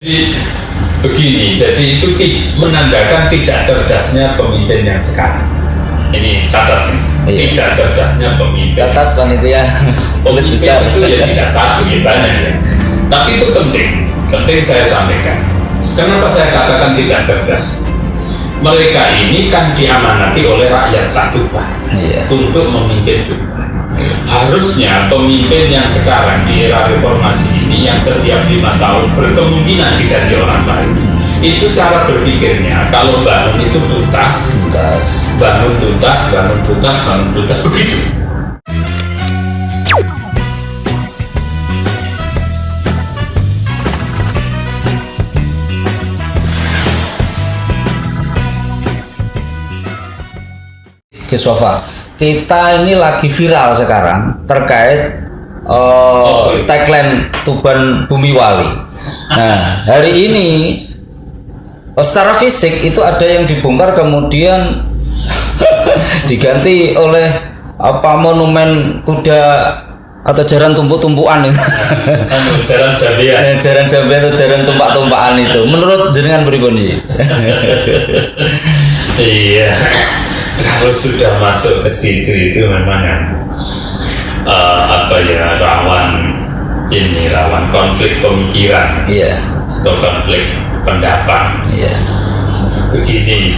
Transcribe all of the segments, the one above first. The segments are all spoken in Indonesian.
Jadi begini, jadi itu menandakan tidak cerdasnya pemimpin yang sekarang. Ini catat, tidak cerdasnya pemimpin. Catat panitia. Pemimpin itu ya tidak satu, ya banyak ya. Tapi itu penting saya sampaikan. Kenapa saya katakan tidak cerdas? Mereka ini kan diamanati oleh rakyat Tuban untuk memimpin Tuban. Harusnya pemimpin yang sekarang di era reformasi ini yang setiap 5 tahun berkemungkinan diganti orang lain, itu cara berpikirnya kalau bangun itu tuntas, bangun tuntas begitu. Sofa, kita ini lagi viral sekarang terkait tagline Tuban Bumi Wali. Nah, hari ini secara fisik itu ada yang dibongkar kemudian diganti oleh monumen kuda atau jaran tumpuk-tumpukan itu. Jaran jambian. Jaran jambian atau jaran tumpak-tumpakan itu. Menurut jenengan pribadi? Iya. Kalau sudah masuk ke situ itu memang rawan konflik pemikiran, atau konflik pendapat. Begini,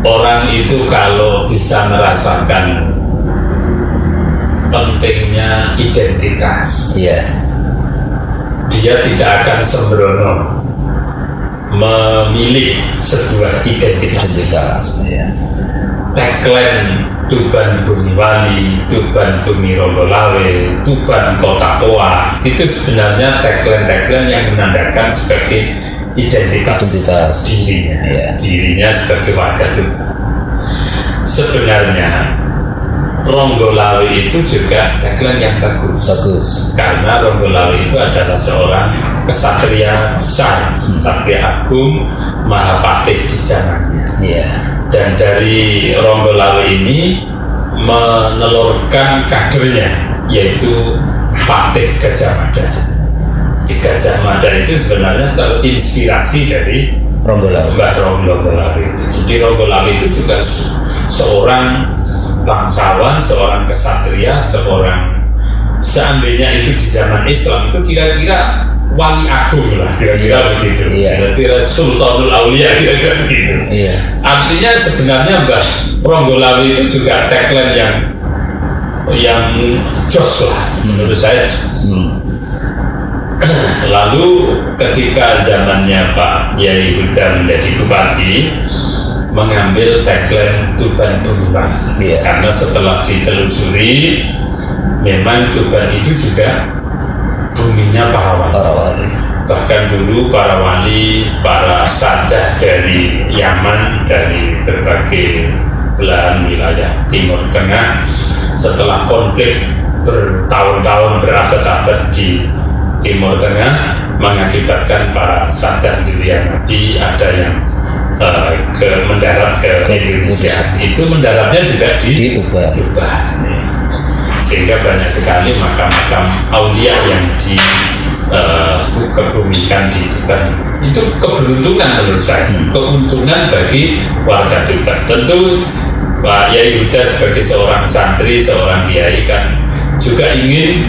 orang itu kalau bisa merasakan pentingnya identitas, dia tidak akan sembrono memilih sebuah identitas. Tagline Tuban Bumi Wali, Tuban Bumi Ronggolawe, Tuban Kota Tua, itu sebenarnya tagline yang menandakan sebagai identitas dirinya sebagai warga Tuban. Sebenarnya Ronggolawe itu juga tagline yang bagus. Karena Ronggolawe itu adalah seorang kesatria besar, kesatria agung, Mahapatih di zamannya. Dan dari Ronggolawe ini menelurkan kadernya, yaitu Patih Gajah Mada. Di Gajah Mada itu sebenarnya terinspirasi dari Mbah Ronggolawe itu. Jadi Ronggolawe itu juga seorang bangsawan, seorang kesatria, seandainya itu di zaman Islam itu kira-kira wali agung lah, kira-kira begitu. Kira-kira Sultanul Aulia, kira-kira begitu. Artinya sebenarnya Mbah Ronggolawe itu juga tagline yang jos lah, menurut saya. Lalu ketika zamannya Pak Yai Huda menjadi bupati, mengambil tagline Tuban Bumi Wali, karena setelah ditelusuri memang Tuban itu juga buminya para wali. Bahkan dulu para wali, para sadah dari Yaman, dari berbagai belahan wilayah Timur Tengah, setelah konflik bertahun-tahun, berabad-abad di Timur Tengah, mengakibatkan para sadah dirian Nabi ada yang mendarat ke Indonesia. Itu mendaratnya juga di Tuban. Sehingga banyak sekali makam-makam aulia yang dikebumikan di Tuban. Itu keberuntungan menurut saya, keuntungan bagi warga Tuban. Tentu Pak Yai Huda sebagai seorang santri, seorang kiai kan juga ingin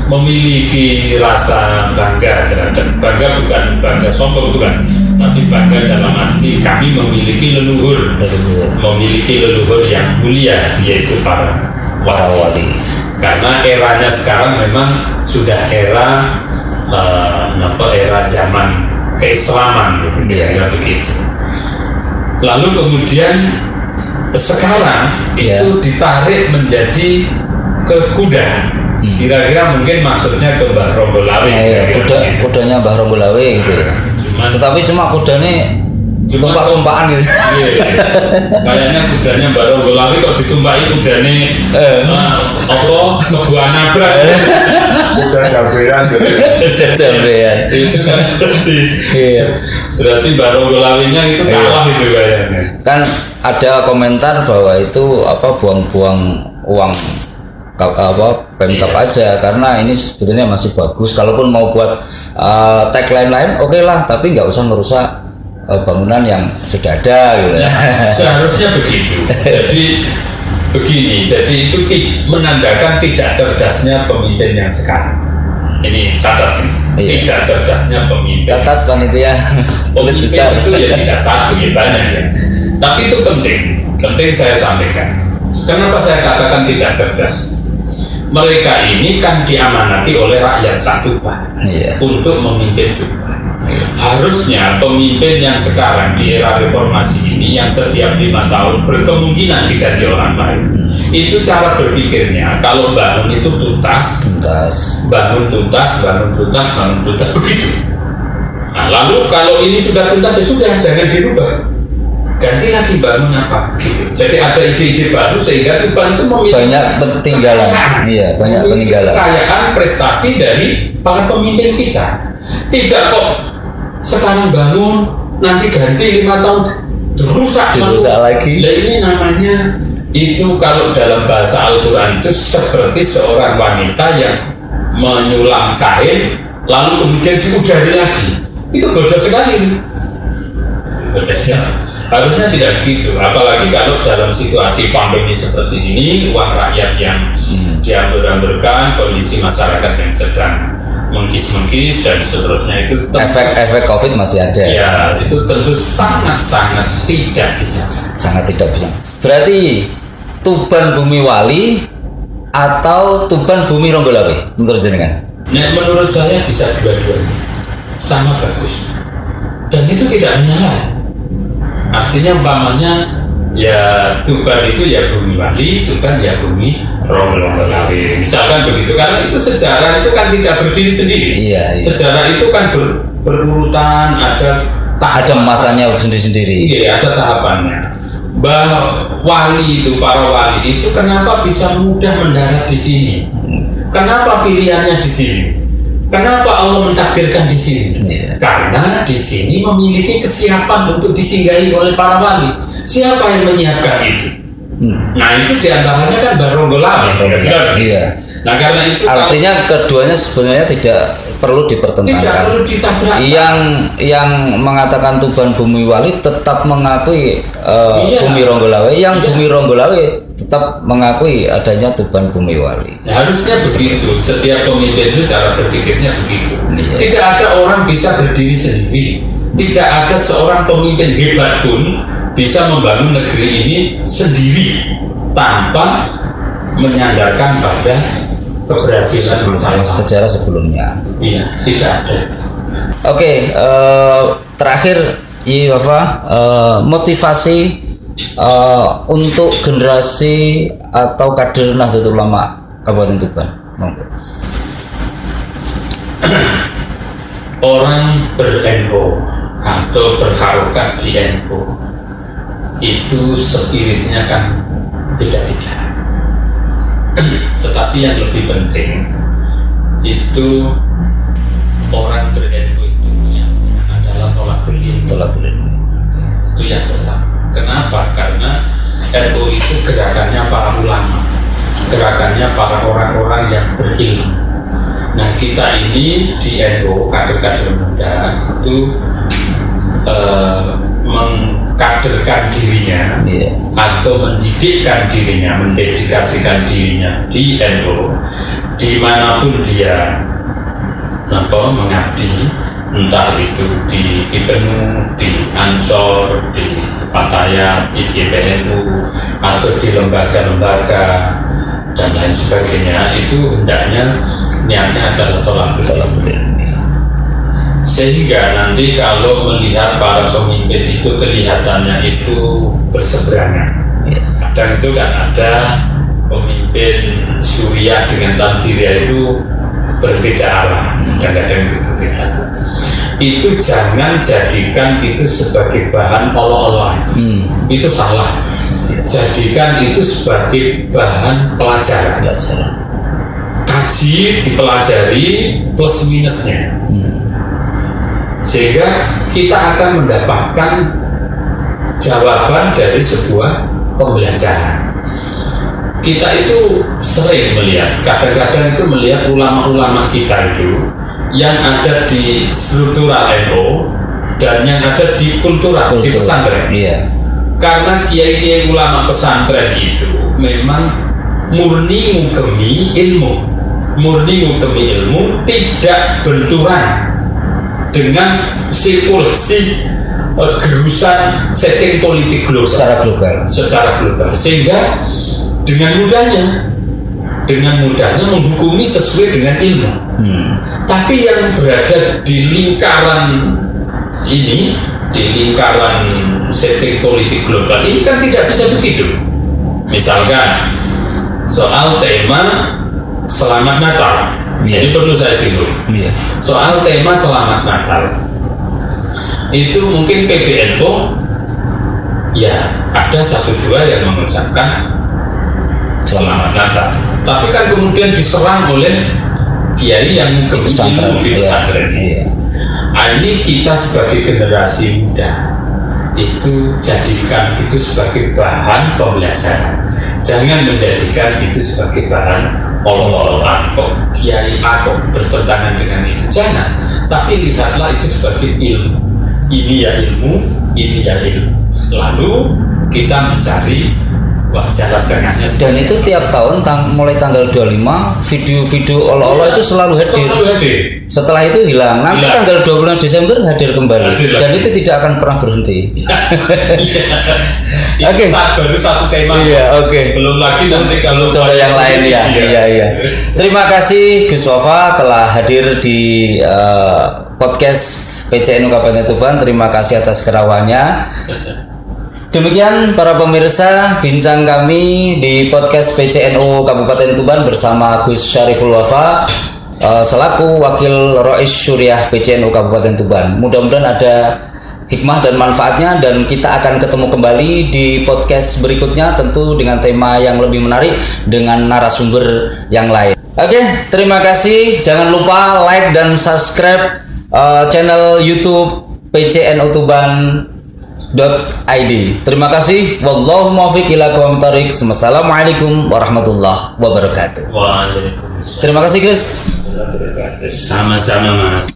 memiliki rasa bangga terhadap, bukan bangga sombong, bukan, tapi bangga dalam arti kami memiliki leluhur yang mulia, yaitu para wali. Karena eranya sekarang memang sudah era zaman keislaman gitu, begitu. Lalu kemudian sekarang itu ditarik menjadi ke kuda. Kira-kira mungkin maksudnya ke Mbah Ronggolawe. Kudanya Mbah Ronggolawe gitu ya. Tetapi cuma kudanya tumpak-tumpakan gitu. Kayaknya kudanya Mbah Ronggolawe kok ditumpaki kudane ngebuah nabrak. Kuda jambean. Itu kan berarti Mbah Ronggolawe-nya itu kalah itu kayaknya. Kan ada komentar bahwa itu buang-buang uang Pemkab aja, karena ini sebetulnya masih bagus. Kalaupun mau buat tagline lain oke lah, tapi nggak usah merusak bangunan yang sudah ada gitu. Seharusnya begitu. Jadi begini, jadi itu menandakan tidak cerdasnya pemimpin yang sekarang. Ini catat ini. Iya. Tidak cerdasnya pemimpin. Catat panitia tulis Pemimpin besar. itu ya tidak satu, ya banyak ya. Tapi itu penting saya sampaikan. Kenapa saya katakan tidak cerdas? Mereka ini kan diamanati oleh rakyat Tuban Iya. untuk memimpin Tuban. Harusnya pemimpin yang sekarang di era reformasi ini yang setiap 5 tahun berkemungkinan diganti orang lain, itu cara berpikirnya kalau bangun itu tuntas, bangun tuntas begitu. Nah, lalu kalau ini sudah tuntas ya sudah, jangan dirubah, ganti lagi bangun apa gitu. Jadi ada ide-ide baru sehingga Tuban itu memiliki Banyak peninggalan. Iya, banyak peninggalan. kekayaan prestasi dari para pemimpin kita. Tidak kok sekarang bangun nanti ganti 5 tahun dirusak lagi. Nah, ini namanya itu kalau dalam bahasa Al-Quran itu seperti seorang wanita yang menyulam kain lalu kemudian diudari lagi. Itu bodoh sekali. Bodosnya. Harusnya tidak begitu, apalagi kalau dalam situasi pandemi seperti ini, uang rakyat yang diambil-ambilkan, kondisi masyarakat yang sedang mengkis-mengkis dan seterusnya, itu Efek COVID masih ada. ya itu tentu sangat-sangat tidak bijaksana. Sangat tidak bisa. Berarti Tuban Bumi Wali atau Tuban Bumi Ronggolawe menurut jenengan? Nah, menurut saya bisa dua-duanya, sama bagus, dan itu tidak menyalahi. Artinya umpamanya ya Tuban itu ya Bumi Wali, Tuban ya Bumi Ronggolawe. Misalkan begitu, karena itu sejarah itu kan tidak berdiri sendiri. Iya. Sejarah itu kan berurutan, ada Ada masanya sendiri-sendiri. Iya, ada tahapannya. Wali itu, para wali itu kenapa bisa mudah mendarat di sini? Kenapa pilihannya di sini? Kenapa Allah mentakdirkan di sini? Iya. Karena di sini memiliki kesiapan untuk disinggahi oleh para wali. Siapa yang menyiapkan itu? Nah, itu diantaranya kan Ronggolawe. Iya. Nah, karena itu Artinya keduanya sebenarnya tidak perlu tidak dipertentangkan. perlu ditabrak. Yang mengatakan Tuban Bumi Wali tetap mengakui Iya. Bumi Ronggolawe, yang Iya. Bumi Ronggolawe tetap mengakui adanya Tuban Bumi Wali. Ya, harusnya begitu. Setiap pemimpin itu cara berpikirnya begitu. Iya. Tidak ada orang bisa berdiri sendiri. Tidak ada seorang pemimpin hebat pun bisa membangun negeri ini sendiri tanpa menyandarkan pada keberhasilan bersama. Sejarah sebelumnya. Iya, tidak ada. Oke, terakhir Bapak, motivasi untuk generasi atau kader Nahdlatul Ulama Kabupaten Tuban. Monggo. Orang ber-NU atau berharokat di NU itu spiritnya kan tidak. Tetapi yang lebih penting itu orang ber-NU itu yang adalah tolak ilmu. Itu yang pertama. Kenapa? Karena NU itu gerakannya para ulama, gerakannya para orang-orang yang berilmu. Nah, kita ini di NU, kader-kader muda itu mengkaderkan dirinya, Iya. atau mendidikkan dirinya, mendedikasikan dirinya di NU, dimanapun dia mengabdi, entah itu di IPNU, di Ansor, di Patayat, di IPNU, atau di lembaga-lembaga dan lain sebagainya, itu hendaknya niatnya adalah tolak ilmu. Sehingga nanti kalau melihat para pemimpin itu kelihatannya itu berseberangan. Kadang itu kan ada pemimpin Suriah dengan Tanfiria itu berbeda arah, kadang-kadang itu berbeda. Itu jangan jadikan itu sebagai bahan olok-olok. Itu salah. Jadikan itu sebagai bahan pelajaran. Kaji, dipelajari plus minusnya. Sehingga kita akan mendapatkan jawaban dari sebuah pembelajaran. Kita itu sering melihat, kadang-kadang itu melihat ulama-ulama kita yang ada di struktural NU dan yang ada di kultural di pesantren. Iya. Karena kiai-kiai ulama pesantren itu memang murni ngugemi ilmu, tidak benturan dengan sirkulasi gerusan setting politik global secara global, sehingga dengan mudahnya menghukumi sesuai dengan ilmu. Tapi yang berada di lingkaran setting politik global ini kan tidak bisa begitu. Misalkan soal tema Selamat Natal, ini perlu saya singgung. Soal tema Selamat Natal itu mungkin PBNU ya ada 1-2 yang mengucapkan Selamat Natal, tapi kan kemudian diserang oleh kiai yang di pesantren. Ini kita sebagai generasi muda itu jadikan itu sebagai bahan pembelajaran, jangan menjadikan itu sebagai bahan olok-olokan kok kiai kok bertentangan dengan itu, jangan, tapi lihatlah itu sebagai ilmu. Ini ya ilmu, lalu kita mencari jalan tengahnya. Dan itu tiap tahun mulai tanggal 25 video-video olok-olok itu selalu hadir. Setelah itu hilang. Nanti tanggal 20 Desember hadir kembali. Dan itu tidak akan pernah berhenti. Oke. Baru satu tema. Belum lagi nanti kalau coba yang lain ya. Iya. Terima kasih Gus Wafa telah hadir di podcast PCNU Kabupaten Tuban. Terima kasih atas kerawannya. Demikian para pemirsa bincang kami di podcast PCNU Kabupaten Tuban bersama Gus Syariful Wafa selaku Wakil Rois Syuriah PCNU Kabupaten Tuban. Mudah-mudahan ada hikmah dan manfaatnya, dan kita akan ketemu kembali di podcast berikutnya tentu dengan tema yang lebih menarik dengan narasumber yang lain. Oke, terima kasih. Jangan lupa like dan subscribe channel YouTube PCNU Tuban.id. Terima kasih. Wallahu muwaffiq ila aqwamit thoriq. Wassalamualaikum warahmatullahi wabarakatuh. Waalaikumsalam. Terima kasih, Gus. Sama-sama, Mas.